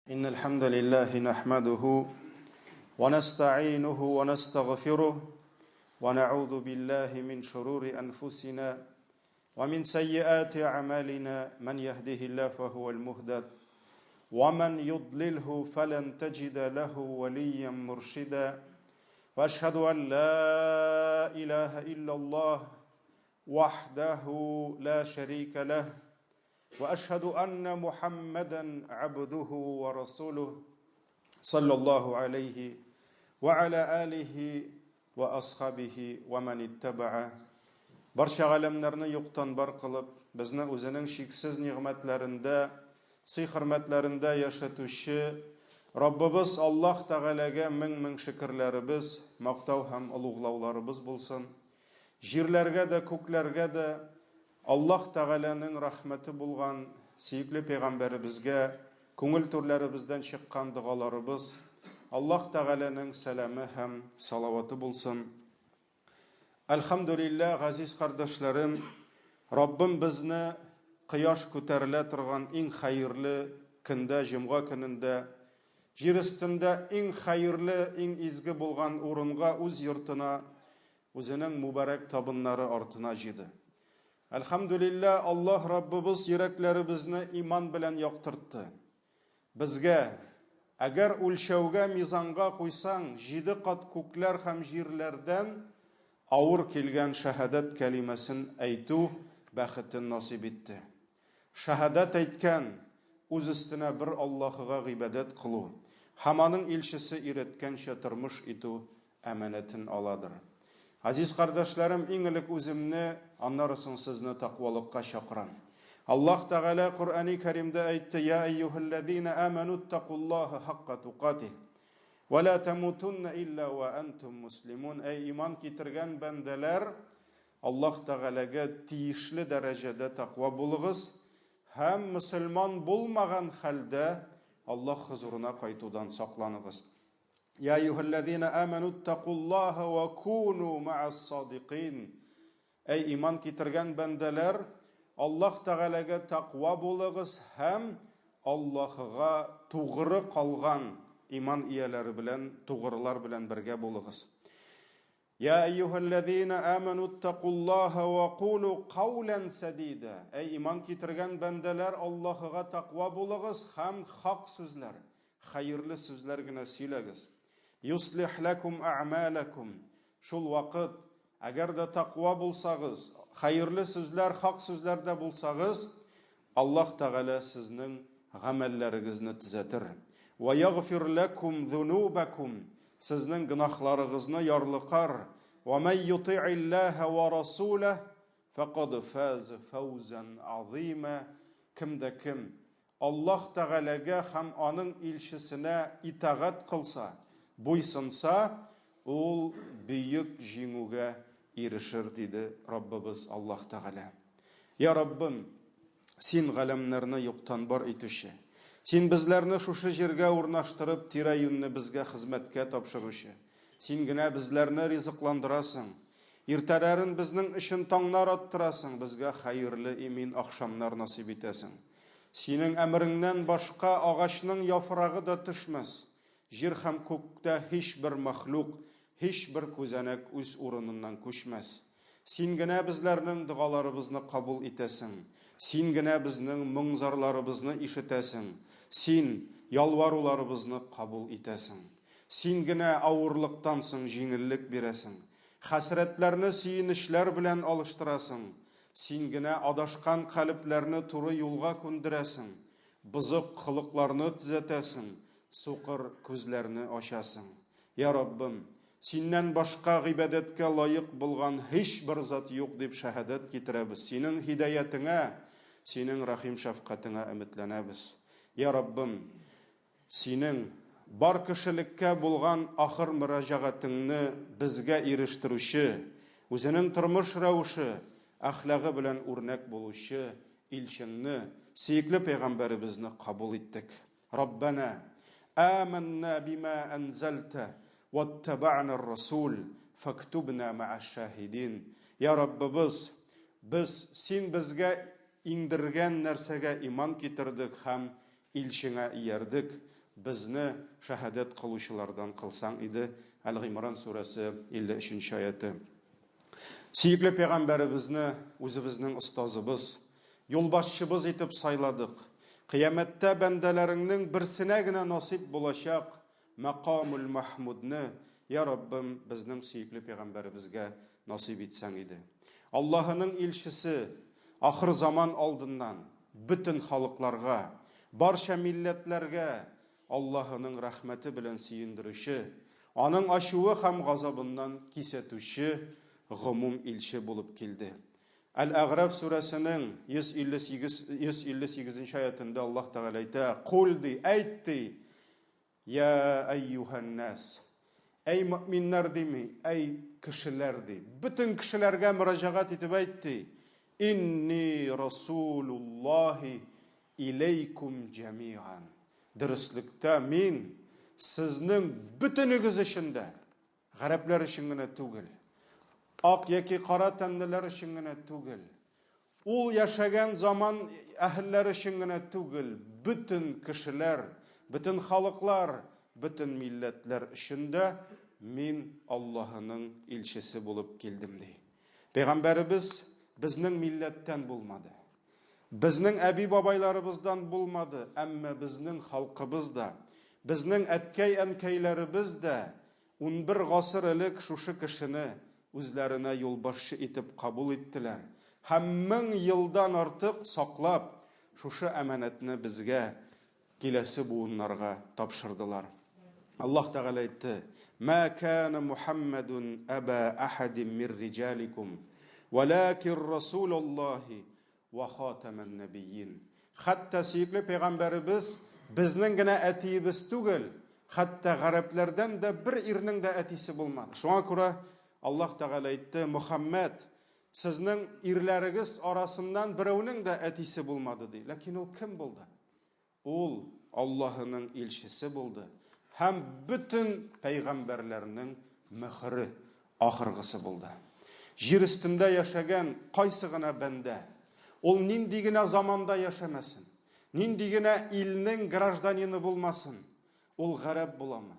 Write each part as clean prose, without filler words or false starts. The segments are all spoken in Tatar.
إن الحمد لله نحمده ونستعينه ونستغفره ونعوذ بالله من شرور أنفسنا ومن سيئات أعمالنا من يهده الله فهو المهتد ومن يضلله فلن تجد له وليا مرشدا وأشهد أن لا إله إلا الله وحده لا شريك له وأشهد أن محمدا عبده ورسوله صلى الله عليه وعلى آله وأصحابه ومن اتبعه. Барша ғалемнәрне юктан бар кылып, безне үзенең шиксез нигъмәтләрендә, сый-хөрмәтләрендә яшәтүче Раббыбыз Аллаһ Тәгаләгә мең шөкерләребез, мактау һәм улуглауларыбыз булсын. Җирләргә дә, күкләргә дә Аллаһ Тәгаләнең рәхмәте булган сөйкле пәйгамбәребезгә күңел түрләребездән чыккан дугаларыбыз, Аллаһ Тәгаләнең сәламы һәм салаваты булсын. Әлхәмдүлилләh, газиз кардәшләрем, Раббым безне кояш күтәрелә торган иң хәерле көндә, җомга көнендә, җир өстендә иң хәерле, иң изге булган урынга, үз йортына, үзенең мүбарәк табыннары артына җыйды. Әлхәмдүлилләh, Аллаһ Раббыбыз йөрәкләребезне иман белән яктыртты. Безгә, әгәр үлчәүгә, мизанга куйсаң, 7 кат күкләр һәм җирләрдән авыр килгән шәһадәт кәлимәсен әйтү бәхетен насип итте. Шәһадәт әйткән, үз өстенә бер Аллаһыга гыйбадәт кылу, һәм аның илчесе өйрәткәнчә тормыш итү әманәтен аладыр. Азиз кардәшләрем, иң элек үземне, аннарысын сезне тақвалыкка чакырам. Аллаһ Тәгалә Куръани Кәримдә әйтте: "Я айюхаллазина аману тақуллаха хакка туқатих ва ла тамутунна илля ва антум муслимун." Әй иман китергән бәндәләр, Аллаһ Тәгаләгә тиешле дәрәҗәдә тақва булыгыз һәм мөселман булмаган хәлдә Аллаһ хузурына кайтудан сакланыгыз. يا أيها الذين آمنوا اتقوا الله وكونوا مع الصادقين. Әй иман китергән бәндәләр, Аллаһ Тәгаләгә тақва булыгыз һәм Аллаһыга тугры калган иман ияләре белән, тугрылар белән бергә булыгыз. يا أيها الذين آمنوا اتقوا الله وقولوا قولا سديدا. Әй иман китергән бәндәләр, Аллаһыга тақва булыгыз һәм хак сүзләр, хәерле сүзләр генә сөйләгез. Юслих лакум а'малакум. Шул вакыт, әгәр дә тақва булсагыз, хәерле сүзләр, хак сүзләрдә булсагыз, Аллаһ Тәгалә сезнең гамәлләрегезне төзәтер. Ва ягфир лакум зунубакум. Сезнең гынахларыгызны ярлыкар. Ва ман юти'иллаһа ва расулаһ фақад фаз фаузан азима. Кимдә ким Аллаһ Тәгаләгә һәм аның илчесенә итагать кылса, буйсынса, ул бөек җиңүгә ирешер, диде Раббыбыз Аллаһ Тәгалә. Я Раббым, син галәмнәрне юктан бар итүче, син безләрне шушы җиргә урнаштырып, тирә-юньне безгә хезмәткә тапшыручы, син генә безләрне ризыкландырасың, иртәләрен безнең өчен таңнар аттырасың, безгә хәерле имин ахшамнар насип итәсең. Синең әмреңнән башка агачның яфрагы да төшмәс. Җир һәм күктә һичбер мәхлук, һичбер күзәнәк үз урыныннан күчмәс. Син генә безләрнең дугаларыбызны кабул итәсең. Син генә безнең моңзарларыбызны ишетәсең. Син ялваруларыбызны кабул итәсең. Син генә авырлыктан соң җиңеллек бирәсең. Хәсрәтләрне сөенечләр белән алыштырасың. Син генә адашкан калебләрне туры юлга күндерәсең. Бызык хылыкларны төзәтәсең. Суқыр күзләрне ачасың. Я Раббым, синнән башка гыйбадәткә лаек булган һичбер зат юк дип шәһадәт китерәбез. Синең һидаятыңа, синең рәхим шәфкатеңә өметләнәбез. Я Раббым, синең бар кешелеккә булган ахыр мөрәҗәгатеңне безгә ирештерүче, үзенең тормыш рәвеше, әхлагы белән үрнәк булучы илчеңне, сөекле пәйгамбәребезне кабул иттек. Раббана آمنا بما أنزلت واتبعنا الرسول فاكتبنا مع الشاهدين. يا رب biz син безгә иңдергән нәрсәгә иман китердек һәм илчеңә иярдек. безне шәһадәт кылучылардан кылсаң иде. Әл-Гимран сурәсе 53-нче аяты. Сөйкле пәйгамбәребезне үзебезнең остазыбыз, юлбашчыбыз итеп сайладык. Кыямәттә бәндәләреңнең берсенә генә насип булачак Мақамул Махмудны, я Раббым, безнең сөйкле пәйгамбәребезгә насип итсәң иде. Аллаһының илчесе ахыр заман алдыннан бөтен халыкларга, барча милләтләргә Аллаһының рәхмәте белән сөендерүче, аның ачуы һәм газабыннан кисәтүче гомум илче булып килде. Әл-Әгъраф сүрәсенең 158-нче аятында Аллаһ Тәгалә әйтә: "Кул ди, әйт ди, я әйюһән-нас, әй мөэминнәр дими, әй кешеләр ди, бөтен кешеләргә мөрәҗәгать итеп әйт ди, инни расулуллаһи илейкум җамиан." Дөреслектә мин сезнең бөтенегез өчен дә, гарәпләр өчен генә түгел, ак яки кара тәнлеләр өчен генә түгел, ул яшәгән заман әһелләре өчен генә түгел, бөтен кешеләр, бөтен халыклар, бөтен милләтләр өчен дә мин Аллаһының илчесе булып килдем ди. Пәйгамбәребез безнең милләттән булмады. Безнең әби-бабайларыбыздан булмады, әмма безнең халкыбыз да, безнең әткәй-әнкәйләребез дә 11 гасыр элек шушы кешене үзләренә юлбашчы итеп кабул иттеләр. Һәм 1000 елдан артык саклап, шушы әманәтне безгә, киләсе буыннарга тапшырдылар. Аллаһ Тәгалә әйтте: "Ма кана Мухаммадун аба ахадин мир риҗаликум, валакин расулуллаһи ва хатаман набийин." Хәтта сөйкле пәйгамбәребез безнең генә әтиебез түгел, хәтта гарәпләрдән дә бер ирнең дә әтисе булмады. Шуңа күрә Аллаһ Тәгалә әйтте: "Мөхәммәд, сезнең ирләрегез арасыннан берәүнең дә әтисе булмады" ди. Ләкин ул кем булды? Ул Аллаһының илчесе булды һәм бөтен пәйгамбәрләрнең мөхре, ахыргысы булды. Җир өстендә яшәгән кайсы гына бәндә, ул нинди генә заманда яшәмәсен, нинди генә илнең гражданины булмасын, ул гарәп буламы,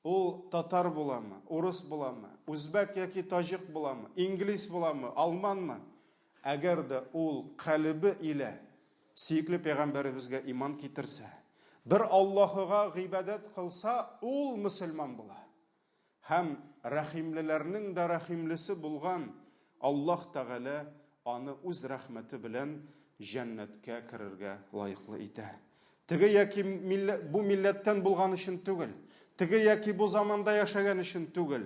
ул татар буламы, урыс буламы, үзбәк яки таҗик буламы, инглиз буламы, алманмы, әгәр дә ул калбы илә сөйкле пәйгамбәребезгә иман китерсә, бер Аллаһыга гыйбадәт кылса, ул мөселман була. Һәм рәхимлеләрнең дә рәхимлесе булган Аллаһ Тәгалә аны үз рәхмәте белән җәннәткә керергә лаеклы итә. Теге яки бу милләттән булган өчен түгел, теге яки бу заманда яшәгән өчен түгел,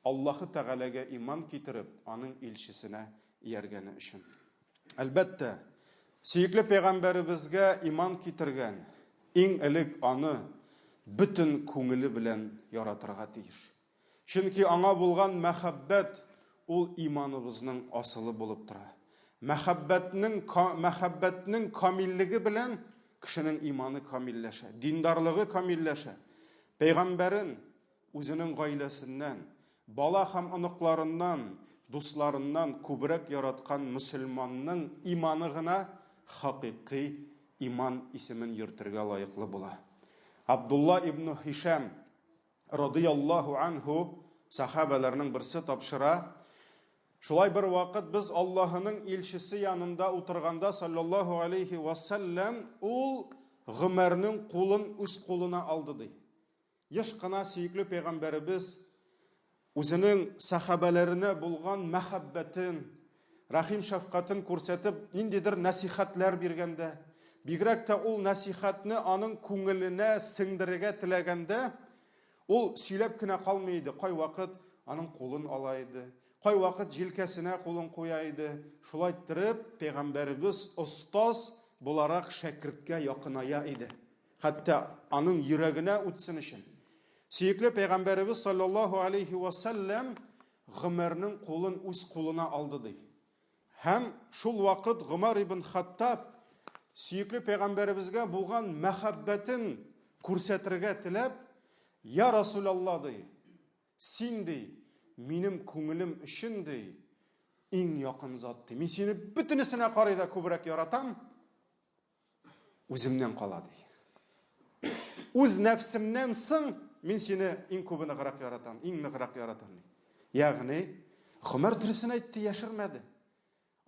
Аллаһы Тәгаләгә иман китереп, аның илчесенә ияргәне өчен. Әлбәттә, сөйкле пәйгамбәребезгә иман китергән иң элек аны бөтен күңеле белән яратырга тиеш. Чөнки аңа булган мәхәббәт ул иманыбызның асылы булып тора. Мәхәббәтнең камиллеге белән кешенең иманы камилләшә, диндарлыгы камилләшә. Пәйгамбәрен үзенең гаиләсеннән, бала һәм оныкларыннан, дусларыннан күбрәк яраткан мөселманның иманы гына хакыйкый иман исемен йөртергә лаеклы була. Абдулла ибн Хишам радиллаһу анху сахабаларның берсе тапшыра: "Шулай бер вакыт без Аллаһының илчесе янында утырганда, саллаллаһу алейхи ва саллям, ул Гомәрнең кулын үз кулына алды" ди. Яшь кына сөйкле пәйгамбәребез үзенең сахабаларына булган мәхәббәтен, рәхим шәфкатен күрсәтеп, ниндидер насихатлар биргәндә, бигрәк тә ул насихатны аның күңеленә сеңдерергә теләгәндә, ул сөйләп кенә калмый иде. Кай вакыт аның кулын ала иде, кай вакыт җилкәсенә кулын куя иде. Шулай итеп, пәйгамбәребез остаз буларак шәкерткә якыная иде. Хәтта аның йөрәгенә үтсен өчен. Сөйкле пәйгамбәребез саллаллаһу алейхи ва саллям Гомәрнең кулын үз кулына алды ди. Һәм шул вакыт Гомар ибн Хаттаб сөйкле пәйгамбәребезгә булган мәхәббәтен күрсәтергә теләп: "Я Расулаллаһ" ди, "Син ди, минем күңелем өчен ди, иң якын зат ди. Мин сине бөтенесенә карый да күбрәк яратам, үземнән кала" ди. үз нәфсемнән соң мин сине иң күбе ныграк яратам, иң ныграк яратам. Ягъни Гомәр дөресен әйтте, яшермәде.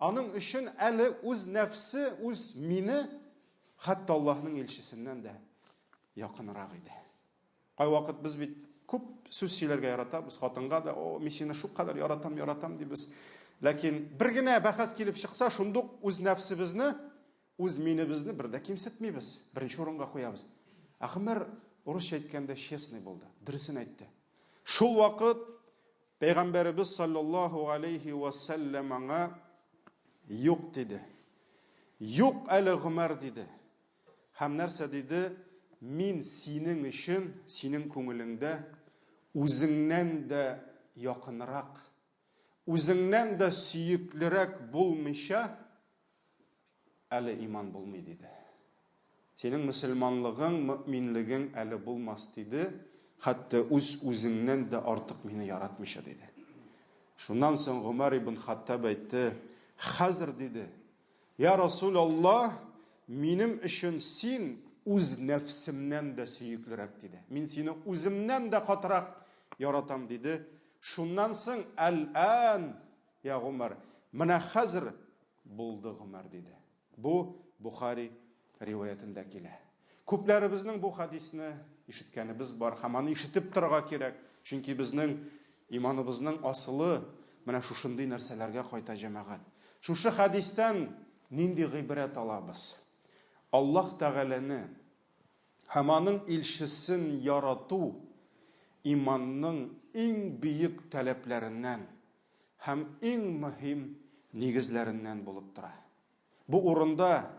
Аның өчен әле үз нәфсе, үз мине хәтта Аллаһның илчесеннән дә якынрак иде. Кай вакыт без бит күп сүз сөйләргә яратабыз, хатынга да, мин сине шул кадәр яратам дибез. Ләкин бер генә бәхәс килеп чыкса, шундук үз нәфсебезне, үз минебезне бер дә кимсетмибез, беренче урынга куябыз. Гомәр урысча әйткәндә честный булды, дөресен әйтте. Шул вакыт Пәйгамбәрбез саллаллаһу алейхи ва саллям аңа юк диде. Юк әле Гомәр диде. Һәм нәрсә диде? Мин синең өчен, синең күңелеңдә үзеңнән дә якынрак, үзеңнән дә сөеклерәк булмыйча әле иман булмый диде. Синең мөселманлыгың, мөэминлегең әле булмас диде. Хәтта үзеңнән дә артык мине яратмыйча диде. Шуннан соң Гомәр ибн Хаттаб әйтте, хәзер диде, я Расулаллаһ, минем өчен син үз нәфсемнән дә сөеклерәк диде. Мин сине үземнән дә катырак яратам диде. Шуннан соң әл-ан, я Гомәр, менә хәзер булды Гомәр диде. Бу Бухари риваятында килә. Күпләребезнең бу хадисне ишеткәнебез бар, һәм аны ишетеп торырга кирәк. Чөнки безнең иманыбызның асылы менә шушындый нәрсәләргә кайта җәмәгать. Шушы хадистан нинди гыйбрәт алабыз? Аллаһ Тәгаләне һәм аның илчесен ярату иманның иң бийек таләпләреннән һәм иң мөһим нигезләреннән булып тора. Бу урында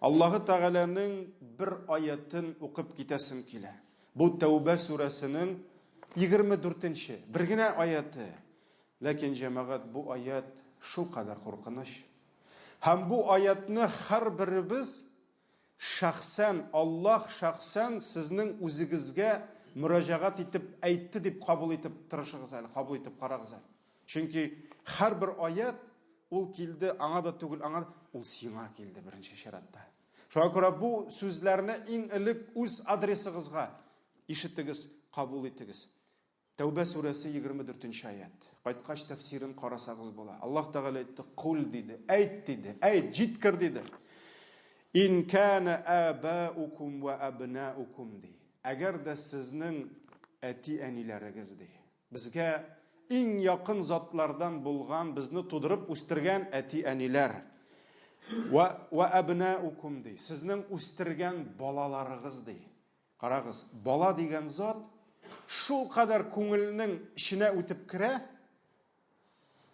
Аллаһ Тәгаләнең бер аятын укып китәсем килә. Бу Тәүбә сүрәсенең 24-нче бер генә аяты. Ләкин җәмәгать, бу аят шул кадәр куркыныч. Һәм бу аятны һәрберебез шәхсән, Аллаһ шәхсән сезнең үзегезгә мөрәҗәгать итеп әйтте дип кабул итеп тырышыгыз әле, кабул итеп карагыз әле. Чөнки һәрбер аят ул килде, аңа да түгел, аңа ул сиңа килде беренче шаратта. Шуңа күрә бу сүзләрне иң элек үз адресыгызга ишетегез, кабул итегез. Тәүбә сүрәсе 24-нче аят. Кайткач тәфсирен карасагыз була. Аллаһ Тәгалә әйтте, кул диде, әйт диде, әйт, җиткер диде. Ин кана абаукум ва абнаукум ди. Әгәр дә сезнең әти-әниләрегез ди. Безгә иң якын затлардан булган, безне тудырып үстергән әти-әниләр. Ва абнаукум ди. Сезнең үстергән балаларыгыз ди. Карагыз, бала дигән зат шул кадәр күңелнең иченә үтеп керә.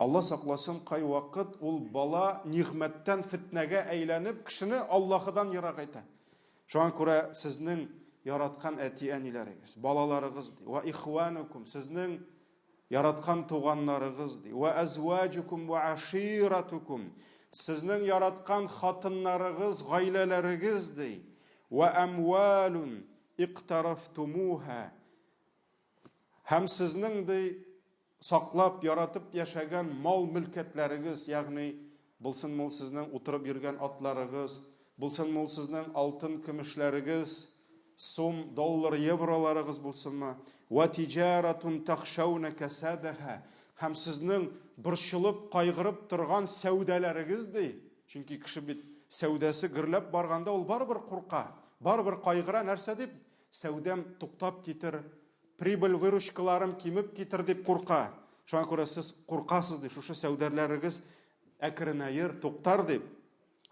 Алла сакласын, кай вакыт ул бала нигъмәттән фитнәгә әйләнеп, кешене Аллаһыдан ерак итә. Шуңа күрә сезнең яраткан әти-әниләрегез, балаларыгыз ди. Ва ихванукум, сезнең яраткан туганнарыгыз ди. Ва азваджукум ва аширатукум, сезнең яраткан хатыннарыгыз, гаиләләрегез ди. Ва амвалун иqtaraftumuha, һәм сезнең ди саклап, яратып яшәгән мал-мөлкәтләрегез, ягъни булсын сезнең утырып йөргән атларыгыз, булсын сезнең алтын көмешләрегез, сум, доллар, евроларыгыз булсынмы, ва тиҗаратун тахшауна касадаха, һәм сезнең борчылып, кайгырып торган сәүдәләрегез ди. Чөнки кеше бит сәүдәсе гөрләп барганда ул барыбер курка, барыбер кайгыра, нәрсә дип, сәүдәм туктап китер, прибыль выручкаларым кимеп китер дип курка. Шуңа күрә сез куркасыз ди, шушы сәүдәләрегез әкренәер, туктар дип.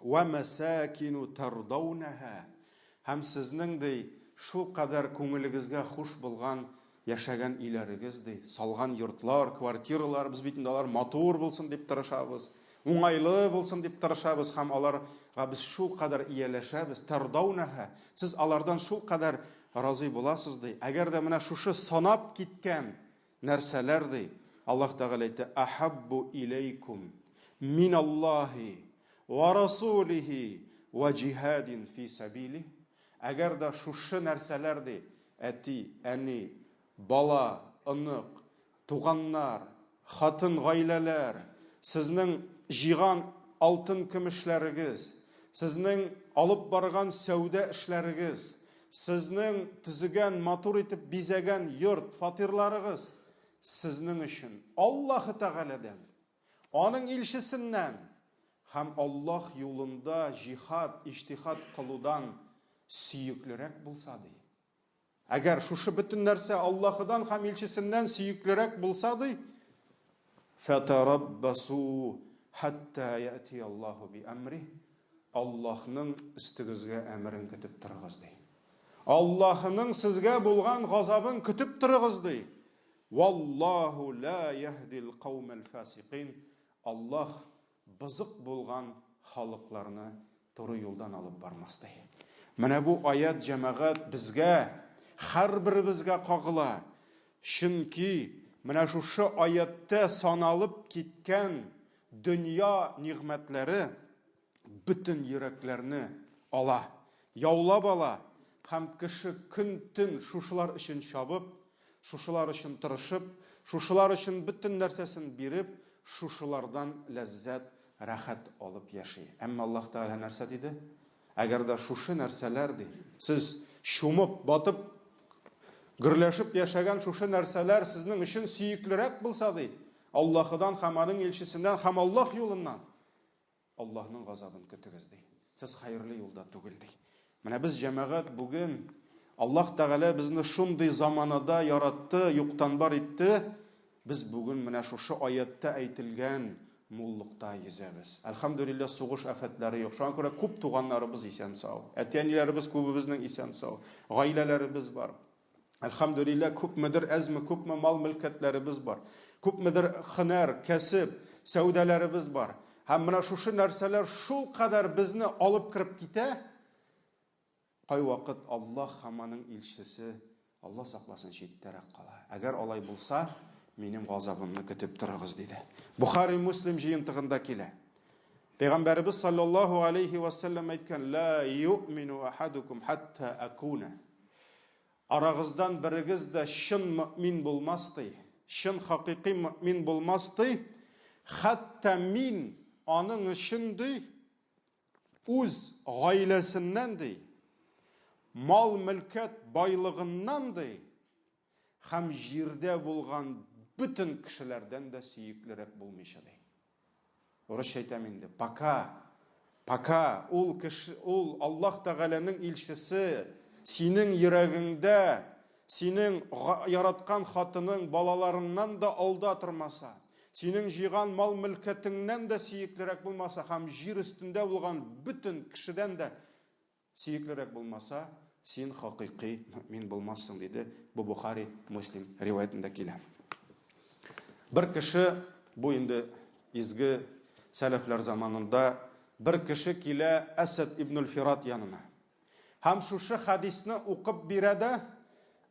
Ва масакину тардаунаха, һәм сезнең ди шул кадәр күңелегезгә хуш булган яшәгән иләрегез ди, салган йортлар, квартиралар, без бит инде алар матур булсын дип тырышабыз, уңайлы булсын дип тырышабыз, һәм аларга без шул кадәр ияләшәбез. Тардаунаха, сез алардан шул кадәр разый буласыз ди. Әгәр дә менә шушы санап киткән нәрсәләр ди, Аллаһ Тәгалә әйтә, ахаббу илейкум миналлаһи ва расулихи ва җиһадин фи сабили. Әгәр дә шушы нәрсәләр ди, әти, әни, бала, ынык, туганнар, хатын, гаиләләр, сезнең җыйган алтын көмешләрегез, сезнең алып барган сәүдә эшләрегез, сезнең төзегән, матур итеп бизәгән йорт, фатирларыгыз сезнең өчен Аллаһ Тәгаләдән, аның илчесеннән һәм Аллаһ юлында җихад, иҗтихад кылудан сөеклерәк булса ди. Әгәр шушы бөтен нәрсә Аллаһыдан һәм илчесеннән сөеклерәк булса ди, фатараббасу хатта яти Аллаһу би амри, Аллаһның истигезгә әмрен көтеп торыгыз ди. Аллаһның сезгә булган газабын көтеп торыгыз ди. Валлаһу ла яхдил каумал фасиқин. Аллаһ бызык булган халыкларны туры юлдан алып бармас ди. Менә бу аят җәмәгать безгә, һәрберебезгә кагыла. Чөнки менә шушы аятта саналып киткән дөнья нигъмәтләре бүтән йөрәкләрне ала, яулап ала, һәм кеше көн-төн шушылар өчен чабып, шушылар өчен тырышып, шушылар өчен бүтән нәрсәсен биреп, шушылардан ләззәт, рәхәт алып яши. Әмма Аллаһ Тәгалә нәрсә диде? Әгәр дә шушы нәрсәләр ди, сез шумып, батып, гөрләшеп яшәгән шушы нәрсәләр сезнең өчен сөеклерәк булса ди, Аллаһыдан һәм аның илчесеннән һәм Аллаһ юлыннан, Аллаһның газабын көтегез ди. Сез хәерле юлда түгел ди. Менә без җәмәгать бүген Аллаһ Тәгалә безне шундый заманада яратты, юктан бар итте. Без бүген менә шушы аятта әйтелгән муллыкта йөзәбез. Әлхәмдүлиллаһ, сугыш афәтләре юк. Шуңа күрә күп туганнарыбыз исән сау. Әтиәниләребез күбебезнең исән сау. Гаиләләребез бар. Әлхәмдүлиллаһ, күпмедер әзме, күпме мал мөлкәтләребез бар. Күпмедер һөнәр, кәсеп, сәүдәләребез бар. Һәм менә шушы нәрсәләр шул кадәр безне алып кирип китә. Кай вакыт Аллаһ һәм аның илчесе, Аллаһ сакласын, читтәрәк кала. Әгәр алай булса, минем газабымны көтеп торыгыз диде. Бухари, Муслим җыентыгында килә. Пәйгамбәрбез саллаллаһу алейхи ва саллям әйткән: "Ла ю'мину ахадукум хатта акуна." Арагыздан берегез дә чын мөмин булмас ди, чын хакыйкый мөмин булмас ди, хатта мин аның өчен ди, үз гаиләсеннән ди, мал мөлкәт байлыгыннан ди, һәм җирдә булган бүтән кешеләрдән дә сөеклерәк булмыйча ди. Урысча әйтәм инде. Пока ул Аллаһ Тәгаләнең илчесе синең йөрәгеңдә, синең яраткан хатының балаларыннан да алда тормаса, синең җыйган мал мөлкәтеңнән дә сөеклерәк булмаса, һәм җир өстендә булган бүтән кешедән дә сөеклерәк булмаса, син хакыйкый мөмин булмассың диде. Бу Бухари, Муслим риваятында килә. Бер кеше, бу инде изге сәләфләр заманында, бер кеше килә Асад ибн аль-Фират янына. Һәм шушы хадисны укып бирә дә,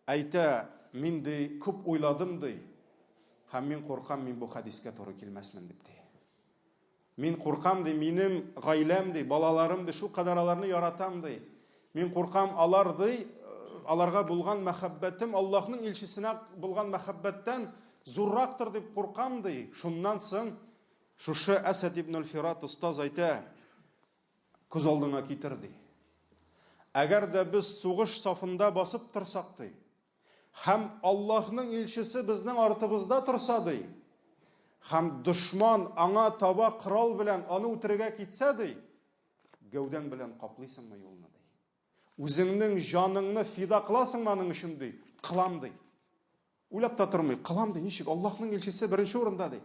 әйтә: "Мин ди күп уйладым ди, һәм мин куркам, мин бу хадискә туры килмәсмен" дип ди. Мин куркам ди, минем гаиләм ди, балаларым ди, шул кадәр аларны яратам ди. Мин куркам, алар ди, аларга булган мәхәббәтем Аллаһның илчесенә булган мәхәббәттән зуррактыр дип куркам ди. Шуннан соң шушы Асад ибн аль-Фират устаз әйтә: "Күз алдыңа китер ди. Әгәр дә без сугыш сафында басып торсак ди, һәм Аллаһның илчесе безнең артыбызда торса ди, һәм дошман аңа таба корал белән аны үтерергә китсә ди, гәүдәң белән каплыйсыңмы юлны ди. Үзеңнең җаныңны фида кыласыңмы аның өчен ди, кылам ди. Уйлап та тормый, кылам ди, ничек Аллаһның илчесе беренче урында ди.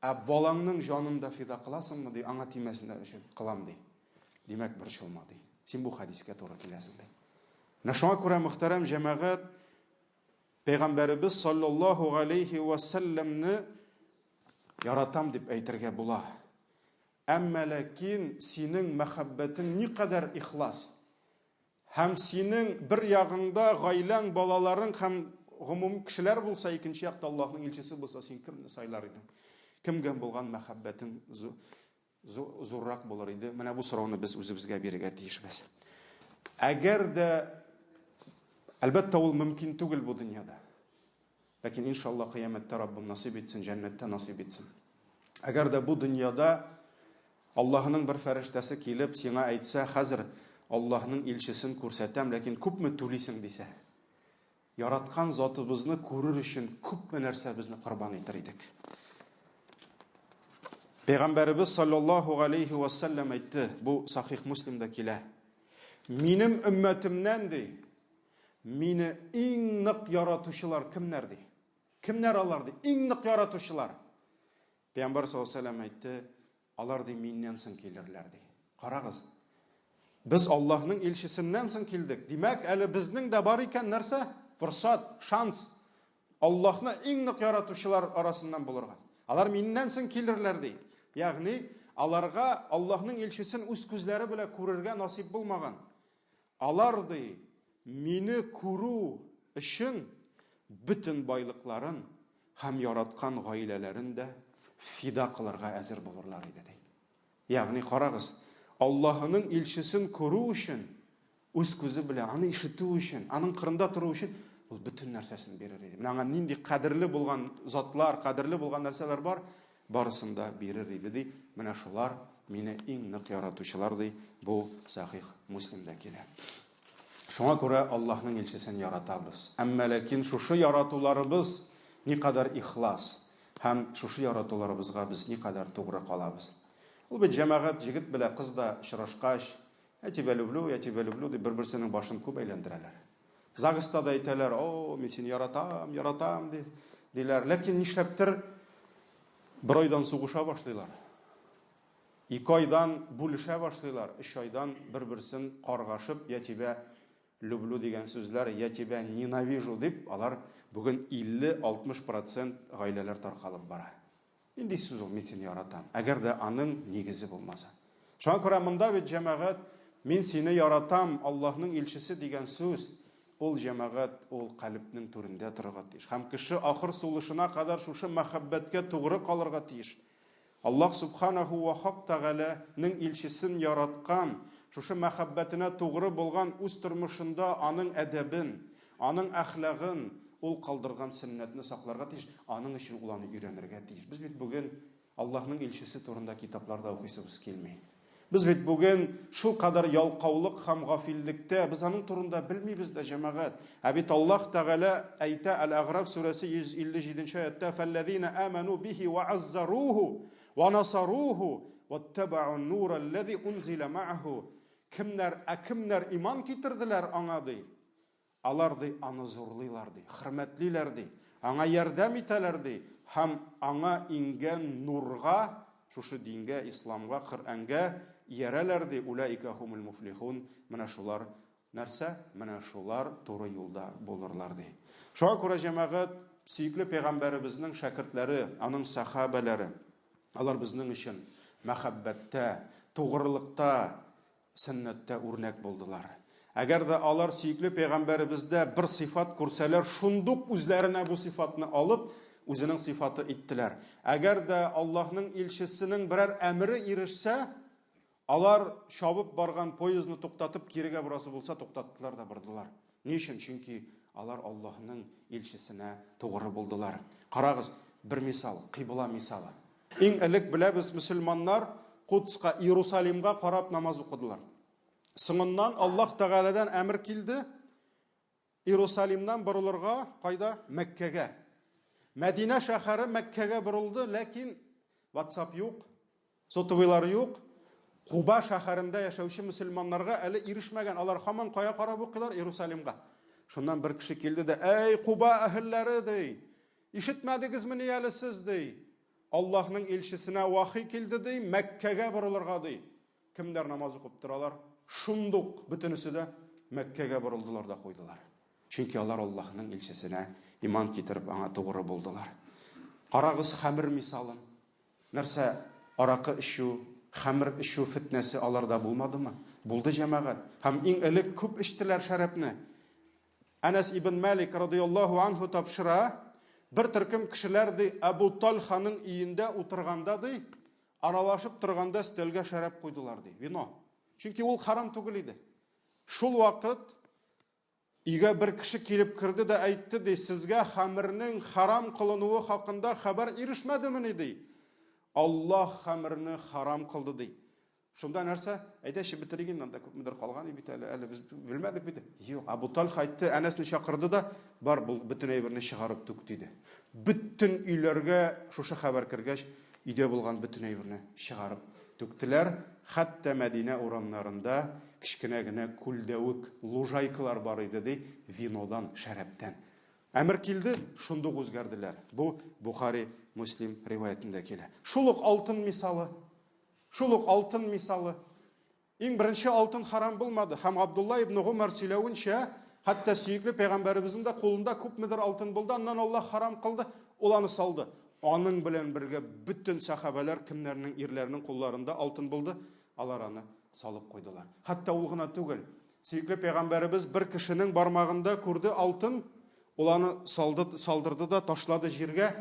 Балаңның җанын да фида кыласыңмы ди, аңа тимәсенә өчен кылам ди. Димәк, бер шулма ди. Син бу хадискә туры киләсең ди." Шуңа күрә, мөхтәрәм җәмәгать, Пәйгамбәрбез саллаллаһу алейхи ва салламны яратам дип әйтергә була. Әмма ләкин синең мәхәббәтең никадәр ихлас, һәм синең бер ягыңда гаиләң, балаларың һәм гомум кешеләр булса, икенче якта Аллаһның илчесе булса, син кемне сайлар идең? Кемгә булган мәхәббәтең зуррак булыр иде? Менә бу сорауны без үзебезгә бирергә тиешбез. Әгәр дә, әлбәттә, ул мөмкин түгел бу дөньяда. Ләкин иншаллаһ кыямәттә Раббым насыйп итсен, җәннәттә насыйп итсен. Әгәр дә бу дөньяда Аллаһның бер фәрештәсе килеп сиңа әйтсә: "Хәзер Аллаһның илчесен күрсәтәм, ләкин күпме түлисең дисә, яраткан затыбызны күрер өчен күпме нәрсә безне корбан итер идек. Пәйгамбәрбез саллаллаһу алейхи ва саллям әйтте, бу Сахих Муслимда килә. Минем өммәтемнән ди, мине иң нык яратучылар кемнәр ди? Кемнәр алар ди? Иң нык яратучылар. Пәйгамбәр саллаллаһу алейхи ва саллям әйтте, алар ди миннән соң килерләр ди. Карагыз. Без Аллаһның илчесеннән соң килдек. Димәк, әле безнең дә бар икән нәрсә? Форсат, шанс. Аллаһны иң нык яратучылар арасыннан булырга. Алар миннән соң килерләр ди. Ягъни, аларга Аллаһның илчесен үз күзләре белән күрергә насип булмаган. Алар ди, мине күрү өчен бүтән байлыкларын һәм яраткан гаиләләрен дә фида кылырга әзер булырлар иде ди. Ягъни, карагыз, Аллаһның илчесен күрү өчен, үз күзе белән аны ишетү өчен, аның кырында тору өчен ул бүтән нәрсәсен бирер иде. Менә аңа нинди кадерле булган затлар, кадерле булган нәрсәләр бар, барысын да бирер иде ди. Менә шулар мине иң нык яратучылар ди. Бу Сахих Муслимда килә. Шуңа күрә Аллаһның илчесен яратабыз. Әмма ләкин шушы яратуларыбыз никадәр ихлас һәм шушы яратуларыбызга без никадәр тугры калабыз. Ул бит җәмәгать җигет белән кыз да очрашкач, әтибә люблю дип бер-берсенең башын күп әйләндерәләр. Загыста да әйтәләр, "О, мин сине яратам" диләр. Ләкин нишләптер бер айдан сугыша башлыйлар. 2 айдан бүлешә башлыйлар. 3 айдан бер-берсен каргашып, "Әтибә люблю" дигән сүзләр, "Әтибә ненавижу" дип, алар бүген 50-60% гаиләләр таркалып бара. Инде сүз ул, "Мин сине яратам", әгәр дә аның нигезе булмаса. Шуңа күрә монда бит җәмәгать "Мин сине яратам, Аллаһның илчесе" дигән сүз, ул җәмәгать, ул калбның түрендә торырга тиеш. Һәм кеше ахыр сулышына кадәр шушы мәхәббәткә тугры калырга тиеш. Аллаһ субханаху ва тәгаләнең илчесен яраткан, шушы мәхәббәтенә тугры булган үз тормышында аның әдәбен, аның әхлагын, ул калдырган сөннәтне сакларга тиеш. Аның өчен ул аны өйрәнергә тиеш. Без бит бүген Аллаһның илчесе турында китапларда укыйсыбыз килми. Без бит бүген шул кадәр ялкаулык һәм гафиллектә, без аның турында белмибез дә җәмәгать. Ә бит Аллаһ Тәгалә әйтә Әл-Агъраф сүрәсе 157-нче аятта: "Фаллазина аману биһи ва аззаруху ва насаруху ваттаба'у ан-нура аллази унзила ма'аху". Кемнәр иман китерделәр аңа ди. Алар ди аны зурлыйлар ди, хөрмәтлиләр ди, аңа ярдәм итәләр ди, һәм аңа ингән нурга, шушы дингә, исламга, Коръәнгә ярәләр ди. Улаика хумул муфлихун. Менә шулар нәрсә? Менә шулар туры юлда булырлар ди. Шуңа күрә җәмәгать, сөйкле пәйгамбәребезнең шәкертләре, аның сахабалары, алар безнең өчен мәхәббәттә, тугрылыкта, сөннәттә үрнәк булдылар. Әгәр дә алар сөйкле пәйгамбәребездә бер сыйфат күрсәләр, шундук үзләренә бу сыйфатны алып, үзенең сыйфаты иттеләр. Әгәр дә Аллаһның илчесенең берәр әмере ирешсә, алар шабып барган поездны туктатып кирегә бурасы булса, туктаттылар да бардылар. Ни өчен? Чөнки алар Аллаһның илчесенә тугры булдылар. Карагыз, бер мисал, кыйбла мисалы. Иң элек беләбез, мөселманнар Кудска, Иерусалимга карап намаз укыдылар. Соңыннан Аллаһ Тәгаләдән әмер килде, Иерусалимнан борылырга, кайда? Мәккәгә. Мәдинә шәһәре Мәккәгә борылды, ләкин WhatsApp юк, сотовыйлар юк. Куба шәһәрендә яшәүче мөселманнарга әле ирешмәгән. Алар һаман кая карап укыйлар? Иерусалимга. Шуннан бер кеше килде дә: "Эй, Куба әһелләре" ди. "Ишетмәдегезме ни әле сез" ди. Аллаһның илчесенә вахый килде ди, Мәккәгә борылырга ди. Кемнәр намаз укып торалар? Шундук бөтенесе дә Мәккәгә борылдылар да куйдылар. Чөнки алар Аллаһның илчесенә иман китереп аңа тугры булдылар. Карагыз хәмер мисалын. Нәрсә? Аракы ичү, хәмер ичү фитнәсе аларда булмадымы? Булды җәмәгать. Һәм иң элек күп эчтеләр шәрабны. Анас ибн Малик радиллаһу анху тапшыра, бер төркем кешеләр ди Абу Талханың өендә утырганда ди, аралашып торганда стелгә шәраб куйдылар ди, вино. Чөнки ул харам түгел иде. Шул вакыт өйгә бер кеше килеп кирде дә әйтте ди: "Сезгә хәмернең харам кылынуы хакында хәбәр ирешмәдеме?" ди. Аллаһ хәмерне харам кылды ди. Шунда нәрсә? Әйдәші бітіреген, анда күпмедер қалған бит әле без белмәдек бит. Юк, Абу Талха әйтте, әнәсне чакырды да, бар бул бөтен әйберне чыгарып түк диде. Бөтен өйләргә шушы хәбәр кергәч, өйдә булган бөтен әйберне чыгарып түктеләр. Хәтта Мәдинә урамнарында кичкенә генә күлдәвек лужайкалар бар иде ди, винодан, шәрәптән. Әмір килде, шундук үзгәрделәр. Бу Бухари, Муслим риваятында килә. Шул ук алтын мисалы. Шул алтын мисалы. Иң беренче алтын харам булмады. Һәм Абдулла ибн Умар сөйләвенчә, хәтта сөйкле пәйгамбәребезнең дә кулында күпмедер алтын булды, аннан Аллаһ харам кылды, ул аны салды. Аның белән бергә бөтен сахабалар кемнәрнең ирләренең кулларында алтын булды, алар аны салып куйдылар. Хәтта ул гына түгел. Сөйкле пәйгамбәребез бер кешенең бармагында күрде алтын, ул аны салдырды да ташлады җиргә.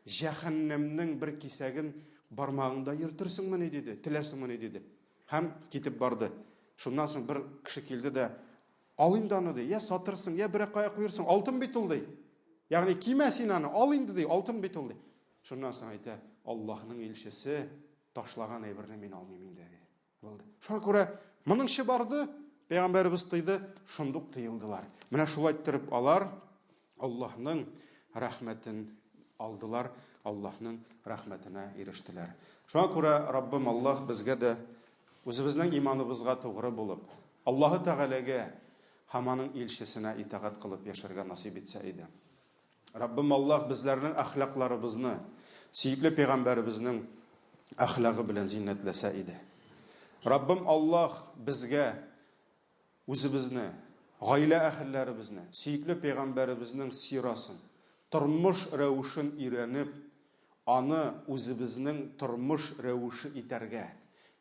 Җәһәннәмнең бер кисәген бармагында йөртерсеңме диде, теләрсеңме диде. Һәм китеп барды. Шуннан соң бер кеше килде дә, ал инде аны ди, я сатырсың, я бер кая куйырсың, алтын бит ул ди. Ягъни кимә син аны, ал инде ди, алтын бит ул ди. Шуннан соң әйтә, Аллаһның илчесе ташлаган әйберне мин алмыйм инде ди. Булды. Шуңа күрә моныңчы барды, пәйгамбәребез тыйды, шундук тыелдылар. Менә шулай иттереп алар Аллаһның рәхмәтен алдылар, Аллаһның рәхмәтенә ирештеләр. Шуңа күрә Раббым Аллаһ безгә дә үзебезнең иманыбызга тугры булып, Аллаһы Тәгаләгә һәм аның илчесенә итагать кылып яшәргә насыйп итсә иде. Раббым Аллаһ безләрнең әхлакларыбызны сөйкле пәйгамбәребезнең әхлагы белән зиннәтләсә иде. Раббым Аллаһ безгә үзебезне, гаилә әхилләребезне, сөйкле пәйгамбәребезнең сирасын, тормыш рәвешен өйрәнеп, аны үзебезнең тормыш рәвеше итәргә,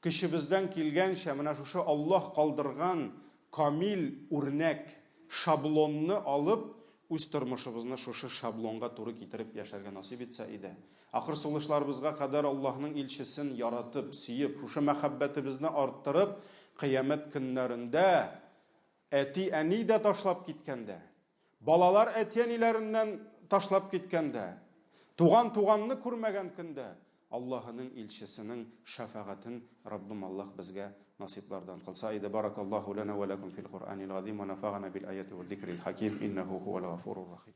кешебездән килгәнчә менә шушы Аллаһ калдырган камил үрнәк шаблонны алып, үз тормышыбызны шушы шаблонга туры китереп яшәргә насыйп итсә иде. Ахыр сулышларыбызга кадәр Аллаһның илчесен яратып, сөеп, шушы мәхәббәтебезне арттырып, кыямәт көннәрендә әти-әни дә ташлап киткәндә, балалар әти-әниләреннән ташлап киткәндә, туганны күрмәгән көндә Аллаһның илчесенең шафагатын Раббым Аллаһ безгә насыйплардан кылса иде. Баракаллаһу лана ва лакум фил Qur'анил азим ва нафагана бил аяти вал зикрил хаким иннаху хувал гафурур рахим.